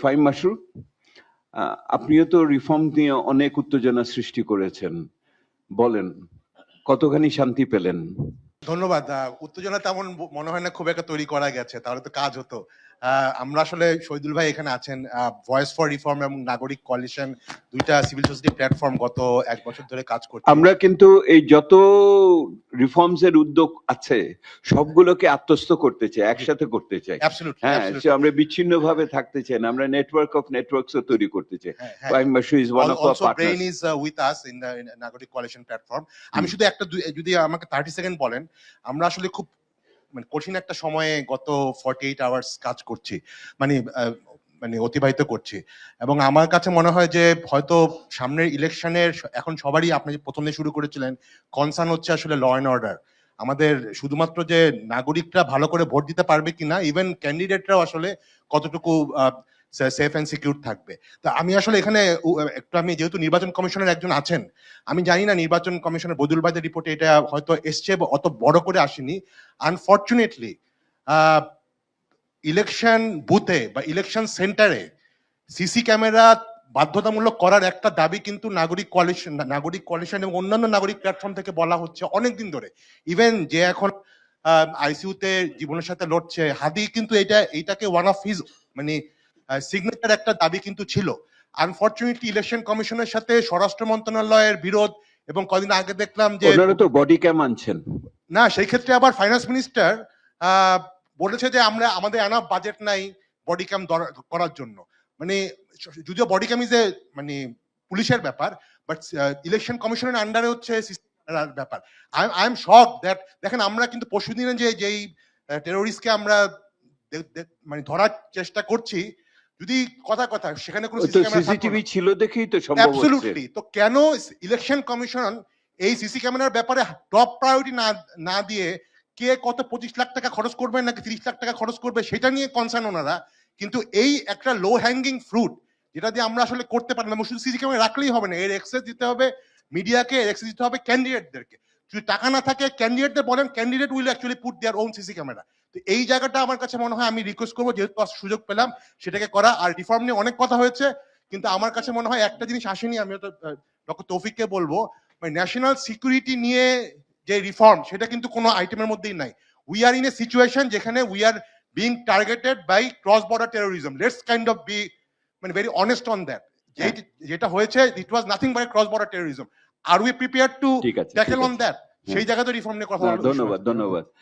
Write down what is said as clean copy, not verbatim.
ফাহিম মাসরুর, আপনিও তো রিফর্ম নিয়ে অনেক উত্তেজনা সৃষ্টি করেছেন, বলেন কতখানি শান্তি পেলেন? ধন্যবাদ। উত্তেজনা তেমন মনে হয় না খুব একটা তৈরি করা গেছে, তাহলে তো কাজ হতো। আমরা আসলে শহীদুল ভাই এখানে আছেন, ভয়েস ফর রিফর্ম এবং নাগরিক কোয়ালিশন দুইটা সিভিল সোসাইটি প্ল্যাটফর্ম গত 1 বছর ধরে কাজ করছে। আমরা কিন্তু এই যত রিফর্মস এর উদ্যোগ আছে সবগুলোকে আত্মস্থ করতে চাই, একসাথে করতে চাই। হ্যাঁ, আমরা বিচ্ছিন্ন ভাবে থাকতে চাই না, আমরা নেটওয়ার্ক অফ নেটওয়ার্কস তৈরি করতে চাই। Fahim Masrur is one of our partners. Brain is with us in the নাগরিক কোয়ালিশন প্ল্যাটফর্ম। আমি শুধু একটা যদি আমাকে 30 সেকেন্ড বলেন, আমরা আসলে খুব কঠিন একটা সময়ে গত 48 আওয়ার্স কাজ করছি, মানে অতিবাহিত করছি, এবং আমার কাছে মনে হয় যে হয়তো সামনের ইলেকশনের এখন সবারই, আপনি যে প্রথমে শুরু করেছিলেন, কনসার্ন হচ্ছে আসলে ল অ্যান্ড অর্ডার। আমাদের শুধুমাত্র যে নাগরিকরা ভালো করে ভোট দিতে পারবে কিনা, ইভেন ক্যান্ডিডেটরাও আসলে কতটুকু সেফ অ্যান্ড সিকিউর থাকবে। তা আমি আসলে এখানে একটু, আমি যেহেতু নির্বাচন কমিশনের একজন আছেন, আমি জানি না নির্বাচন কমিশনের বদুল ভাইদের রিপোর্টে এটা হয়তো এসছে, অত বড় করে আসেনি। আনফর্চুনেটলি ইলেকশন বুথে বা ইলেকশন সেন্টারে সিসি ক্যামেরা বাধ্যতামূলক করার একটা দাবি কিন্তু নাগরিক কোয়ালিশন এবং অন্যান্য নাগরিক প্ল্যাটফর্ম থেকে বলা হচ্ছে অনেকদিন ধরে। ইভেন যে এখন আইসিইউতে জীবনের সাথে লড়ছে, হাদি কিন্তু এইটাকে ওয়ান অফ হিজ সিগনেচার একটা দাবি কিন্তু ছিল। আনফর্চুনেটলি ইলেকশন কমিশনের সাথে স্বরাষ্ট্র মন্ত্রণালয়ের বিরোধ, এবং কদিন আগে দেখলাম যে ওনারা তো বডি ক্যাম আনছেন না, সেই ক্ষেত্রে আবার ফাইন্যান্স মিনিস্টার বলেছে যে আমাদের এনাফ বাজেট নাই বডি ক্যাম করার জন্য। যদিও বডি ক্যাম ইজ পুলিশের ব্যাপার, বাট ইলেকশন কমিশনের আন্ডারে হচ্ছে ব্যাপার। আই এম শক দ্যাট, দেখেন আমরা কিন্তু পরশুদিনে যেই টেরোরিস্টকে আমরা ধরার চেষ্টা করছি, যদি কথা সেখানে কোনো সিসিটিভি ছিল দেখেই তো সম্ভব হচ্ছে। অ্যাবসলিউটলি। তো কেন ইলেকশন কমিশন এই সিসি ক্যামেরার ব্যাপারে টপ প্রায়োরিটি না দিয়ে কে কত 25 লাখ টাকা খরচ করবে নাকি 30 লাখ টাকা খরচ করবে সেটা নিয়ে কনসার্ন ওনারা, কিন্তু এই একটা লো হ্যাঙ্গিং ফ্রুট যেটা দিয়ে আমরা আসলে করতে পারি না। শুধু সিসি ক্যামেরা রাখলেই হবে না, এর এক্সেস দিতে হবে মিডিয়াকে, এর এক্সেস দিতে হবে ক্যান্ডিডেটদেরকে। যদি টাকা না থাকে ক্যান্ডিডেটদের বলেন, candidate will actually put their own CC camera. তো এই জায়গাটা আমার কাছে মনে হয়, আমি রিকোয়েস্ট করবো যেহেতু সুযোগ পেলাম সেটাকে করা। আর রিফর্ম নিয়ে অনেক কথা হয়েছে, কিন্তু আমার কাছে মনে হয় একটা জিনিস আসেনি, আমি তো ডক্টর তৌফিককে বলবো, ন্যাশনাল সিকিউরিটি নিয়ে যে রিফর্ম সেটা কিন্তু কোনো আইটেমের মধ্যেই নাই। We are in a situation যেখানে we are being targeted by cross border terrorism. Let's kind of be very honest on that. যেটা হয়েছে, it was nothing but cross border terrorism. Are we prepared to tackle on that? সেই জায়গাতে reform নিয়ে কথা বলা। ধন্যবাদ।